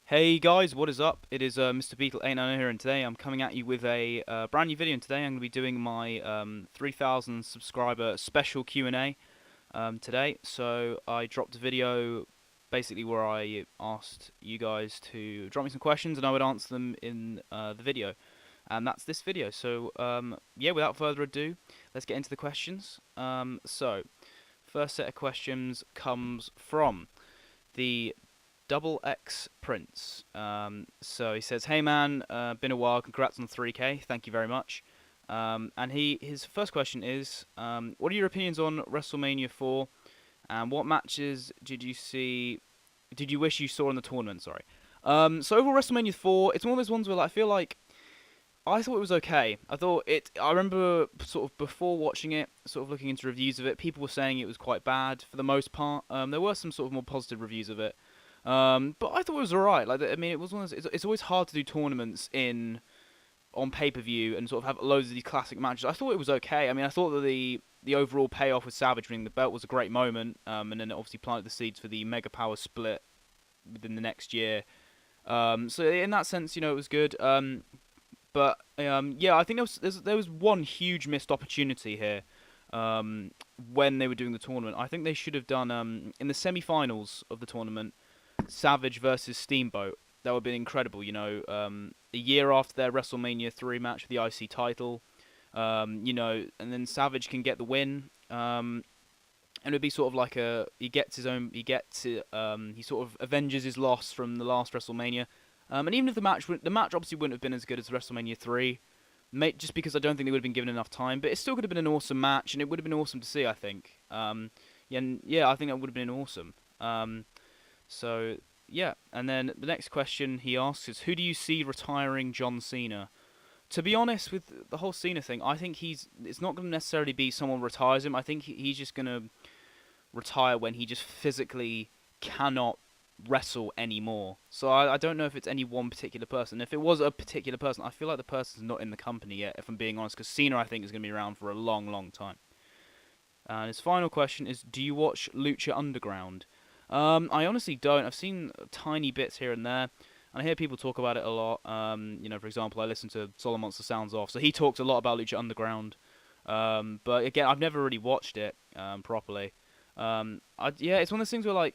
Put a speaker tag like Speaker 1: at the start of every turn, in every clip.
Speaker 1: Hey guys, what is up? It is Mr. Beetle 890 here, and today I'm coming at you with a brand new video. And today I'm going to be doing my 3,000 subscriber special Q&A today. So I dropped a video basically where I asked you guys to drop me some questions, and I would answer them in the video. And that's this video. So yeah, without further ado, let's get into the questions. So first set of questions comes from the Double X Prince. So he says, "Hey man, been a while. Congrats on 3K. Thank you very much." And his first question is, what are your opinions on WrestleMania 4? And what matches did you see? Did you wish you saw in the tournament? Sorry. So overall, WrestleMania 4, it's one of those ones where I feel like I thought it was okay. I thought it. I remember sort of before watching it, sort of looking into reviews of it, people were saying it was quite bad for the most part. There were some sort of more positive reviews of it. But I thought it was alright. Like, I mean, it was one of those, it's always hard to do tournaments in on pay per view and sort of have loads of these classic matches. I thought it was okay. I mean, I thought that the overall payoff with Savage winning the belt was a great moment. And then it obviously planted the seeds for the Mega Power split within the next year. So in that sense, it was good. But yeah, I think there was one huge missed opportunity here. When they were doing the tournament, I think they should have done in the semi-finals of the tournament, Savage versus Steamboat. That would have been incredible, a year after their WrestleMania 3 match for the IC title, and then Savage can get the win, and it'd be sort of like he sort of avenges his loss from the last WrestleMania, and even if the match obviously wouldn't have been as good as WrestleMania 3, just because I don't think they would have been given enough time, but it still could have been an awesome match, and it would have been awesome to see, I think. Yeah, I think that would have been awesome. So yeah, and then the next question he asks is, who do you see retiring John Cena? To be honest with the whole Cena thing, I think it's not going to necessarily be someone retires him. I think he's just going to retire when he just physically cannot wrestle anymore. So I don't know if it's any one particular person. If it was a particular person, I feel like the person's not in the company yet, if I'm being honest, because Cena, I think, is going to be around for a long, long time. And his final question is, do you watch Lucha Underground? I honestly don't. I've seen tiny bits here and there, and I hear people talk about it a lot. For example, I listen to Solo Monster Sounds Off, so he talks a lot about Lucha Underground. But again, I've never really watched it properly. Yeah, it's one of those things where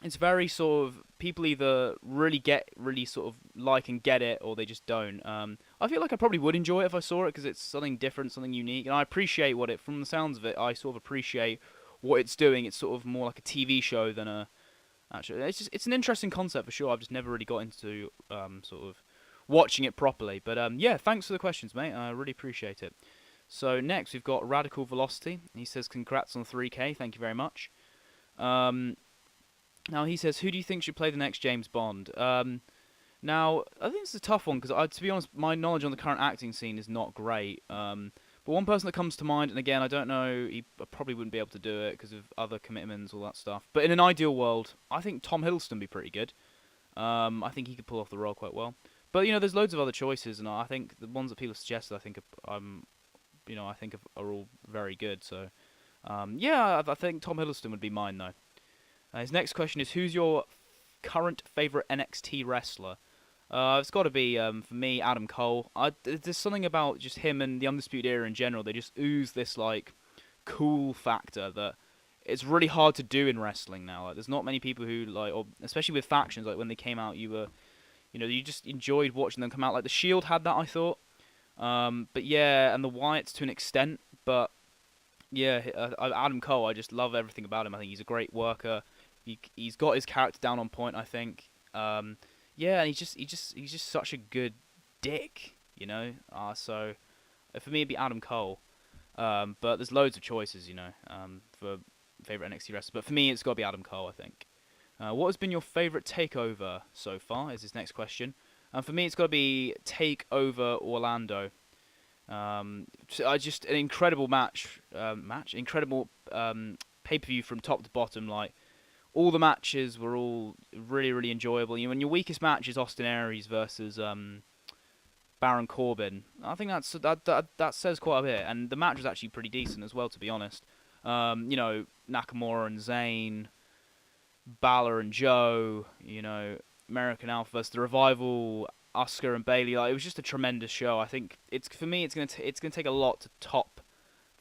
Speaker 1: it's very sort of people either really sort of like and get it, or they just don't. I feel like I probably would enjoy it if I saw it because it's something different, something unique, and I appreciate from the sounds of it, I sort of appreciate what it's doing. It's sort of more like a TV show than a actually. It's an interesting concept for sure. I've just never really got into sort of watching it properly. But yeah, thanks for the questions, mate. I really appreciate it. So next we've got Radical Velocity. He says congrats on 3K. Thank you very much. Now he says, who do you think should play the next James Bond? Now I think it's a tough one because to be honest, my knowledge on the current acting scene is not great. But one person that comes to mind, and again, I don't know, he probably wouldn't be able to do it because of other commitments, all that stuff. But in an ideal world, I think Tom Hiddleston would be pretty good. I think he could pull off the role quite well. But there's loads of other choices, and I think the ones that people suggested, I think are all very good. So, yeah, I think Tom Hiddleston would be mine though. His next question is, who's your current favorite NXT wrestler? It's got to be, for me, Adam Cole. There's something about just him and the Undisputed Era in general. They just ooze this, cool factor that it's really hard to do in wrestling now. There's not many people who, or especially with factions, when they came out, you just enjoyed watching them come out. Like, The Shield had that, I thought. But yeah, and the Wyatts to an extent. But yeah, Adam Cole, I just love everything about him. I think he's a great worker. He's got his character down on point, I think. Yeah, and he's just such a good dick, So for me, it'd be Adam Cole. But there's loads of choices, for favorite NXT wrestler. But for me, it's got to be Adam Cole, I think. What has been your favorite takeover so far? Is his next question. For me, it's got to be Takeover Orlando. Just an incredible incredible pay-per-view from top to bottom. All the matches were all really, really enjoyable. And your weakest match is Austin Aries versus Baron Corbin. I think that says quite a bit. And the match was actually pretty decent as well, to be honest. Nakamura and Zayn, Balor and Joe. American Alpha versus the Revival, Asuka and Bailey. Like, it was just a tremendous show. I think it's for me. It's gonna take a lot to top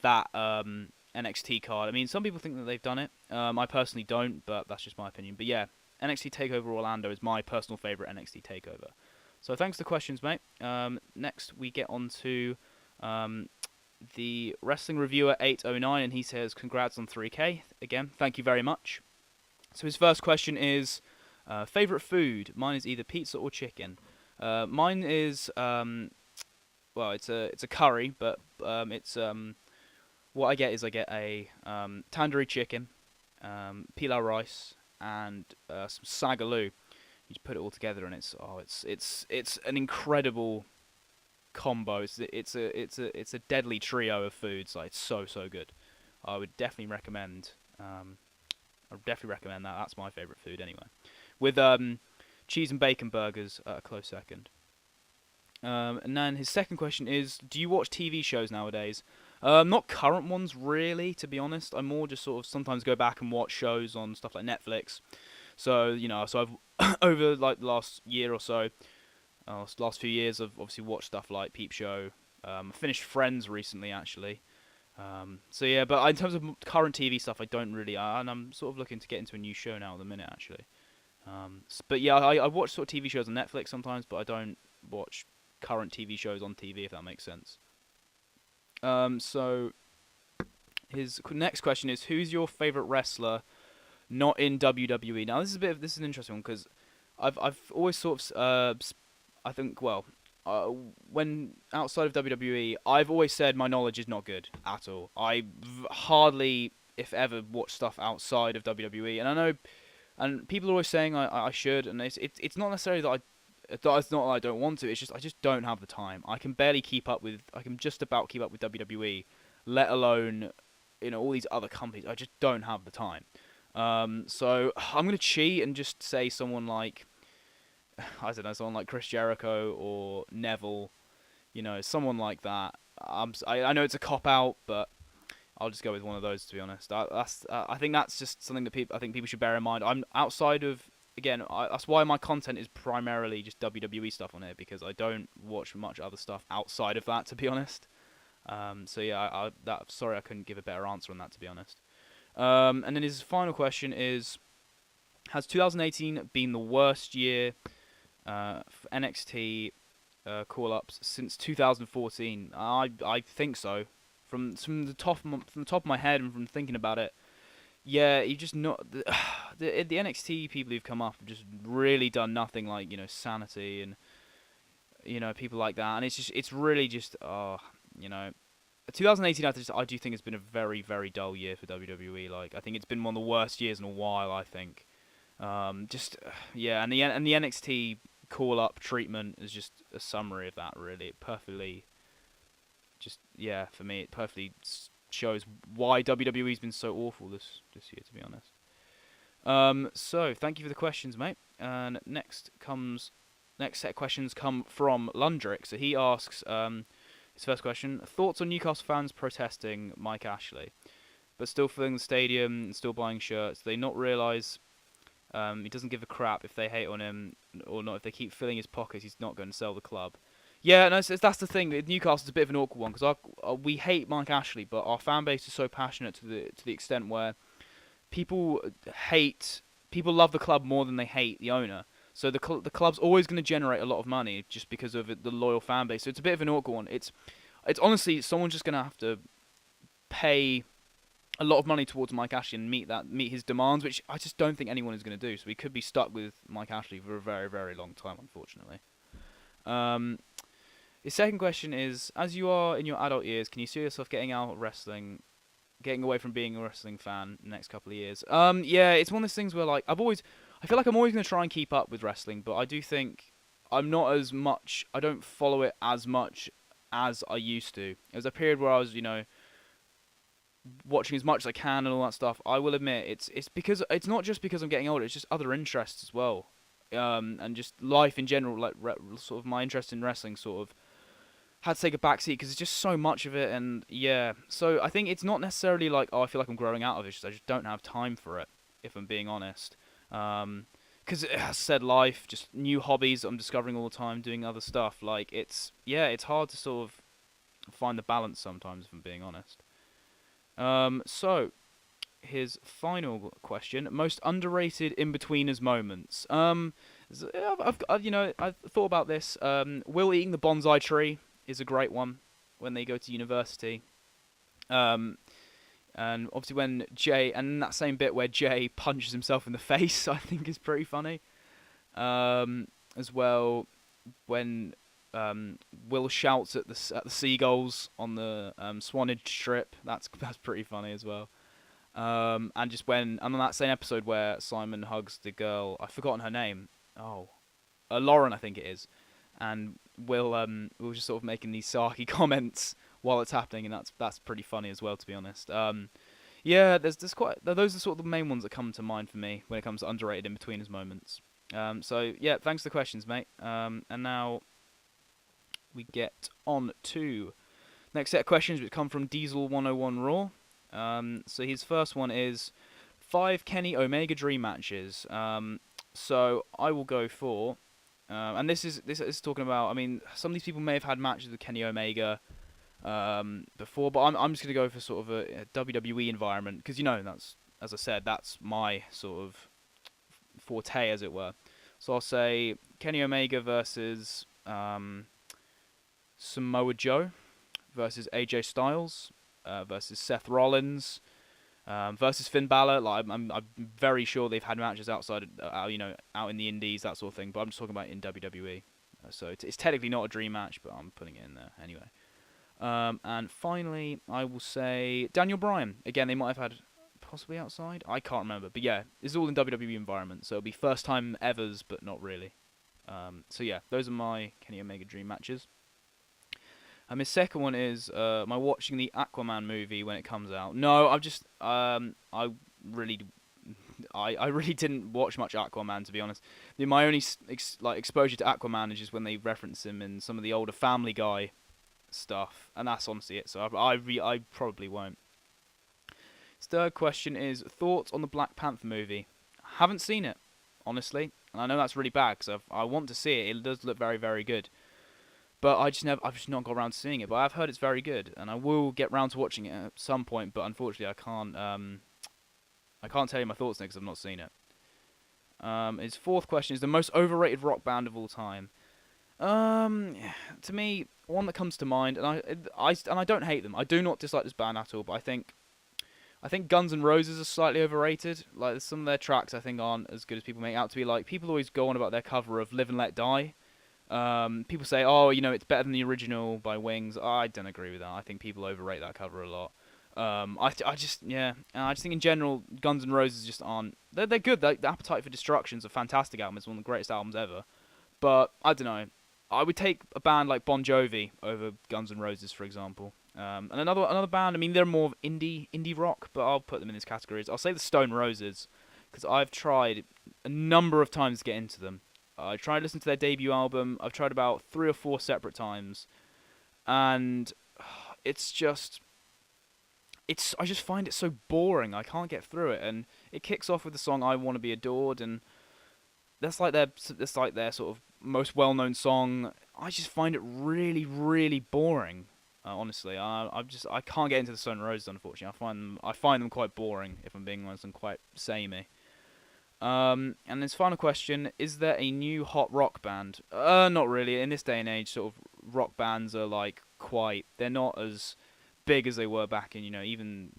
Speaker 1: that NXT card. I mean, some people think that they've done it. I personally don't, but that's just my opinion. But yeah, NXT Takeover Orlando is my personal favorite NXT Takeover. So thanks for the questions, mate. Next we get on to the Wrestling Reviewer 809, and he says, "Congrats on 3K again. Thank you very much." So his first question is, favorite food. Mine is either pizza or chicken. Mine is well, it's a curry, but it's what I get is I get a tandoori chicken, pilau rice, and some sagaloo. You just put it all together, and it's an incredible combo. It's a deadly trio of foods. Like, it's so good. I would definitely recommend. I would definitely recommend that. That's my favorite food anyway. With cheese and bacon burgers at a close second. And then his second question is, do you watch TV shows nowadays? Not current ones, really, to be honest. I more just sort of sometimes go back and watch shows on stuff like Netflix. So, I've, over like the last year or so, last few years, I've obviously watched stuff like Peep Show. I finished Friends recently, actually. So yeah, but in terms of current TV stuff, I don't really, and I'm sort of looking to get into a new show now at the minute, actually. But yeah, I watch sort of TV shows on Netflix sometimes, but I don't watch current TV shows on TV, if that makes sense. So his next question is, who's your favorite wrestler not in WWE? Now this is an interesting one, because I've always sort of I think, well, when outside of WWE, I've always said my knowledge is not good at all. I hardly, if ever, watch stuff outside of WWE, and I know, and people are always saying I should, and it's not necessarily that it's not that I don't want to. It's just I just don't have the time. I can just about keep up with WWE, let alone all these other companies. I just don't have the time. So I'm gonna cheat and just say someone like, I don't know, someone like Chris Jericho or Neville, someone like that. I know it's a cop out, but I'll just go with one of those, to be honest. I think that's just something that I think people should bear in mind. I'm outside of, again, that's why my content is primarily just WWE stuff on here, because I don't watch much other stuff outside of that, to be honest. So yeah, sorry I couldn't give a better answer on that, to be honest. And then his final question is, has 2018 been the worst year for NXT call-ups since 2014? I think so. From the top of my head and from thinking about it, yeah, you just not the NXT people who've come up have just really done nothing, like Sanity and people like that, and it's really just 2018 I do think has been a very, very dull year for WWE. Like, I think it's been one of the worst years in a while, I think. Yeah, and the NXT call up treatment is just a summary of that, really. It perfectly, just, yeah, for me, it perfectly shows why WWE's been so awful this year, to be honest. So thank you for the questions, mate. And next set of questions come from Lundrick. So he asks, his first question: thoughts on Newcastle fans protesting Mike Ashley, but still filling the stadium and still buying shirts? Do they not realise he doesn't give a crap if they hate on him or not? If they keep filling his pockets, he's not going to sell the club. Yeah, no, that's the thing. Newcastle's a bit of an awkward one, because we hate Mike Ashley, but our fan base is so passionate to the extent where people love the club more than they hate the owner. So the club's always going to generate a lot of money just because of the loyal fan base. So it's a bit of an awkward one. It's honestly, someone's just going to have to pay a lot of money towards Mike Ashley and meet his demands, which I just don't think anyone is going to do. So we could be stuck with Mike Ashley for a very, very long time, unfortunately. His second question is, as you are in your adult years, can you see yourself getting out of wrestling, getting away from being a wrestling fan in the next couple of years? Yeah, it's one of those things where, like, I feel like I'm always going to try and keep up with wrestling, but I do think I don't follow it as much as I used to. There was a period where I was, watching as much as I can and all that stuff. I will admit, it's because it's not just because I'm getting older, it's just other interests as well. And just life in general, like sort of my interest in wrestling sort of had to take a backseat because there's just so much of it, and yeah. So I think it's not necessarily like, I feel like I'm growing out of it, I just don't have time for it, if I'm being honest. because it has said life, just new hobbies I'm discovering all the time, doing other stuff. Like it's hard to sort of find the balance sometimes, if I'm being honest. So his final question: most underrated in-betweeners moments. I've thought about this. Will eating the bonsai tree is a great one when they go to university. Um, and obviously when Jay, and that same bit where Jay punches himself in the face, I think is pretty funny. As well, when Will shouts at the seagulls on the Swanage strip, that's pretty funny as well. And just and on that same episode where Simon hugs the girl, I've forgotten her name. Oh, Lauren, I think it is. And Will just sort of making these sarky comments while it's happening, and that's pretty funny as well, to be honest. Yeah, there's quite those are sort of the main ones that come to mind for me when it comes to underrated in between his moments. So yeah, thanks for the questions, mate. And now we get on to next set of questions, which come from Diesel 101 Raw. So his first one is 5 Kenny Omega Dream matches. So I will go for, and this is talking about. I mean, some of these people may have had matches with Kenny Omega before, but I'm just gonna go for sort of a WWE environment because that's, as I said, that's my sort of forte, as it were. So I'll say Kenny Omega versus Samoa Joe versus AJ Styles versus Seth Rollins versus Finn Balor. Like I'm very sure they've had matches outside, out in the Indies, that sort of thing. But I'm just talking about in WWE. So it's technically not a dream match, but I'm putting it in there anyway. And finally, I will say Daniel Bryan. Again, they might have had possibly outside. I can't remember, but yeah, it's all in WWE environment. So it'll be first time evers, but not really. So yeah, those are my Kenny Omega dream matches. His second one is my watching the Aquaman movie when it comes out. No, I've just I really didn't watch much Aquaman, to be honest. My only exposure to Aquaman is just when they reference him in some of the older Family Guy stuff, and that's honestly it. So I probably won't. His third question is thoughts on the Black Panther movie. Haven't seen it, honestly, and I know that's really bad because I want to see it. It does look very, very good. But I've just not got around to seeing it. But I've heard it's very good, and I will get round to watching it at some point. But unfortunately, I can't tell you my thoughts on it because I've not seen it. His fourth question is the most overrated rock band of all time. To me, one that comes to mind, and I don't hate them. I do not dislike this band at all. But I think Guns N' Roses are slightly overrated. Like some of their tracks, I think aren't as good as people make out to be. Like people always go on about their cover of "Live and Let Die." People say, oh, it's better than the original by Wings. I don't agree with that. I think people overrate that cover a lot. I just think in general, Guns N' Roses just aren't. They're good. The Appetite for Destruction is a fantastic album. It's one of the greatest albums ever. But I don't know. I would take a band like Bon Jovi over Guns N' Roses, for example. And another band. I mean, they're more of indie rock, but I'll put them in this category. I'll say the Stone Roses because I've tried a number of times to get into them. I tried to listen to their debut album. I've tried about 3 or 4 separate times, and I just find it so boring. I can't get through it, and it kicks off with the song "I Want to Be Adored," and that's like their sort of most well-known song. I just find it really, really boring. Honestly, I can't get into the Stone Roses. Unfortunately, I find them quite boring. If I'm being honest, and quite samey. And his final question, is there a new hot rock band? Not really. In this day and age, sort of rock bands are they're not as big as they were back in, even,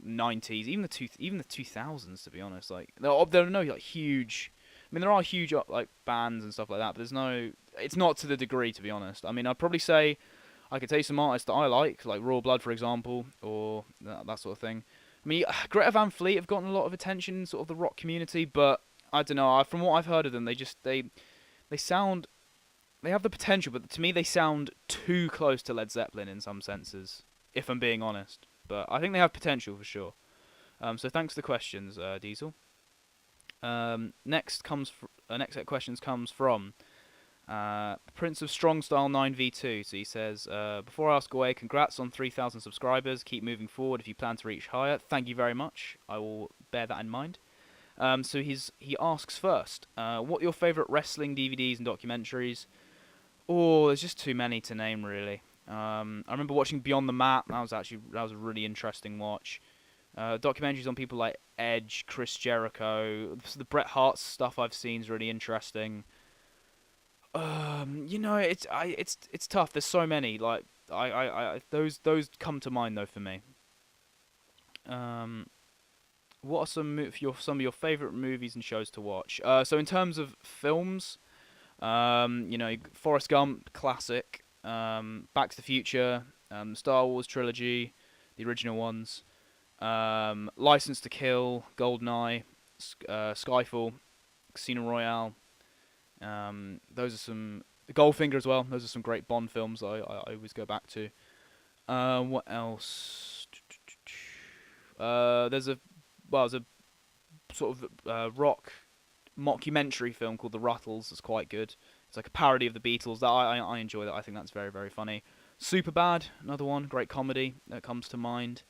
Speaker 1: 90s, even the 2000s, to be honest. Like, there are no, huge, I mean, there are huge, bands and stuff like that, but it's not to the degree, to be honest. I mean, I'd probably say, I could tell you some artists that I like Raw Blood, for example, or that sort of thing. I mean, Greta Van Fleet have gotten a lot of attention in sort of the rock community, but I don't know. From what I've heard of them, they have the potential, but to me they sound too close to Led Zeppelin in some senses, if I'm being honest. But I think they have potential for sure. So thanks for the questions, Diesel. Next set of questions comes from Prince of Strong Style 9v2. So he says, before I ask away, congrats on 3,000 subscribers. Keep moving forward if you plan to reach higher. Thank you very much. I will bear that in mind. So he asks first, what are your favorite wrestling DVDs and documentaries? Oh, there's just too many to name, really. I remember watching Beyond the Mat. That was a really interesting watch. Documentaries on people like Edge, Chris Jericho, the Bret Hart stuff I've seen is really interesting. It's tough. There's so many. Like those come to mind though for me. Um, what are some of your favorite movies and shows to watch? So in terms of films, Forrest Gump, classic. Back to the Future, Star Wars trilogy, the original ones. License to Kill, GoldenEye, Skyfall, Casino Royale. Those are some Goldfinger as well. Those are some great Bond films I always go back to. What else? There's a sort of rock mockumentary film called The Ruttles. It's quite good. It's like a parody of the Beatles. That I enjoy that. I think that's very very funny. Superbad, another one, great comedy that comes to mind.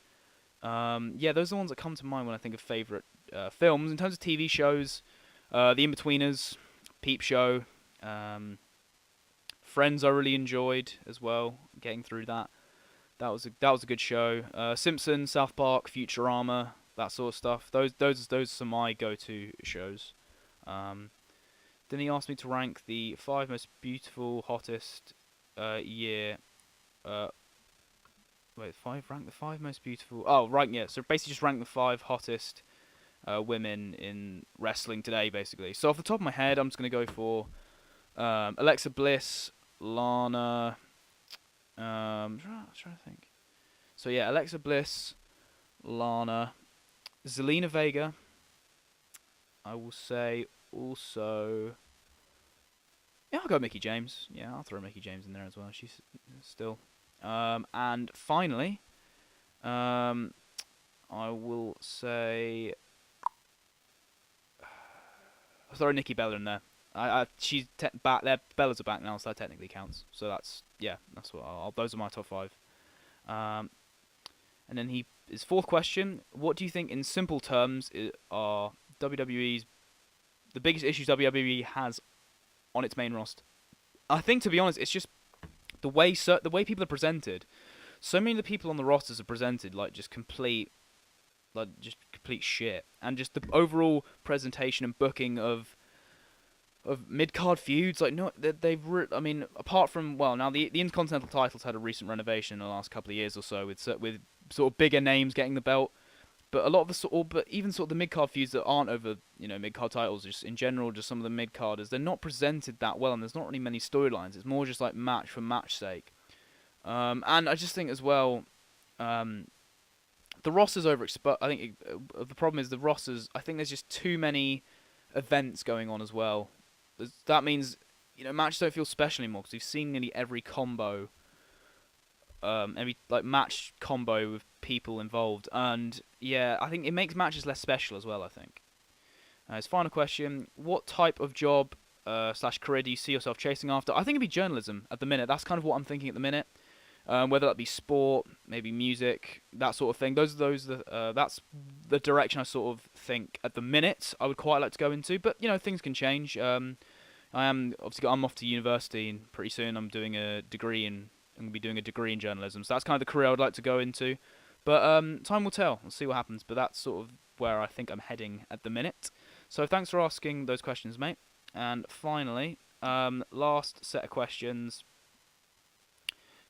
Speaker 1: Yeah, those are the ones that come to mind when I think of favorite films. In terms of TV shows, The Inbetweeners, Peep Show, Friends I really enjoyed as well. Getting through that, that was a good show. Simpsons, South Park, Futurama, that sort of stuff. Those are my go-to shows. Um, then he asked me to rank the five most beautiful, hottest year. Uh, Wait, five? Rank the five most beautiful. Oh, right, yeah. So basically, just rank the five hottest women in wrestling today, basically. So off the top of my head, I'm just gonna go for Alexa Bliss, Lana. Trying to think. So yeah, Alexa Bliss, Lana, Zelina Vega. I will say also. Yeah, I'll go Mickey James. Yeah, I'll throw Mickey James in there as well. She's still. And finally, I will say. I'll throw Nikki Bella in there. She's back. Bella's are back now, so that technically counts. So that's what. Those are my top five. Um, and then his fourth question: what do you think, in simple terms, are WWE's the biggest issues WWE has on its main roster? I think, to be honest, it's just the way people are presented. So many of the people on the rosters are presented like just complete shit, and just the overall presentation and booking of mid card feuds. Like no, I mean, apart from now the Intercontinental titles had a recent renovation in the last couple of years or so with sort of bigger names getting the belt. But a lot of but even sort of the mid card feuds that aren't over mid card titles, just in general, just some of the mid carders, they're not presented that well, and there's not really many storylines. It's more just like match for match sake. And I just think as well, the rosters I think the problem is the rosters. I think there's just too many events going on as well. That means matches don't feel special anymore because we've seen nearly every combo, every like match combo with people involved, and yeah, I think it makes matches less special as well. I think. His final question: what type of job / career do you see yourself chasing after? I think it'd be journalism at the minute. That's kind of what I'm thinking at the minute. Whether that be sport, maybe music, that sort of thing. That's the direction I sort of think at the minute I would quite like to go into. But things can change. I'm off to university, and pretty soon I'm doing a degree I'm gonna be doing a degree in journalism. So that's kind of the career I would like to go into. But time will tell. We'll see what happens. But that's sort of where I think I'm heading at the minute. So thanks for asking those questions, mate. And finally, last set of questions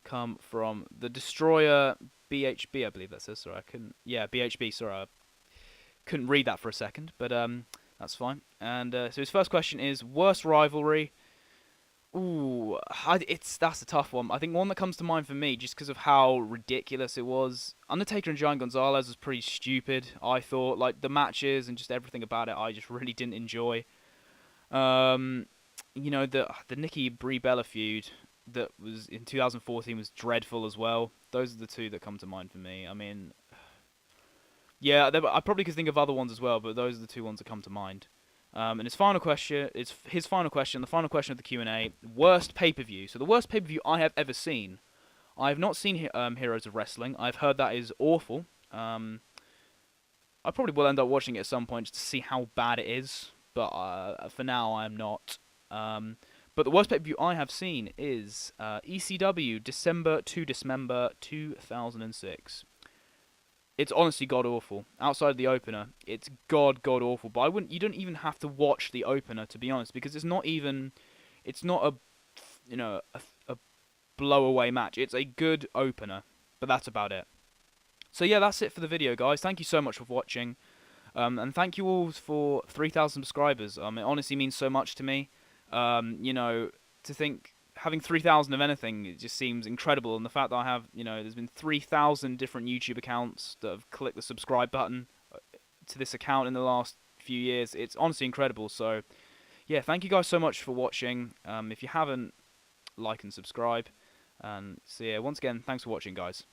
Speaker 1: come from the Destroyer BHB, I believe that says. Sorry, I couldn't. Yeah, BHB. Sorry, I couldn't read that for a second, but that's fine. And so his first question is worst rivalry. Ooh, that's a tough one. I think one that comes to mind for me, just because of how ridiculous it was. Undertaker and Giant Gonzalez was pretty stupid. I thought, like the matches and just everything about it, I just really didn't enjoy. The Nikki Brie Bella feud that was in 2014 was dreadful as well. Those are the two that come to mind for me. I mean, yeah, I probably could think of other ones as well, but those are the two ones that come to mind. And his final question, the final question of the Q&A, worst pay-per-view. So the worst pay-per-view I have ever seen. I have not seen Heroes of Wrestling. I've heard that is awful. I I probably will end up watching it at some point just to see how bad it is, but for now I'm not. But the worst pay-per-view I have seen is ECW December to Dismember 2006. It's honestly god awful. Outside of the opener, it's god awful. But I wouldn't. You don't even have to watch the opener, to be honest, because it's not even. It's not a, a blow away match. It's a good opener, but that's about it. So yeah, that's it for the video, guys. Thank you so much for watching, and thank you all for 3,000 subscribers. It honestly means so much to me. To think having 3,000 of anything, it just seems incredible. And the fact that I have, there's been 3,000 different YouTube accounts that have clicked the subscribe button to this account in the last few years, it's honestly incredible. So yeah, thank you guys so much for watching. If you haven't, like and subscribe. And so yeah, once again, thanks for watching, guys.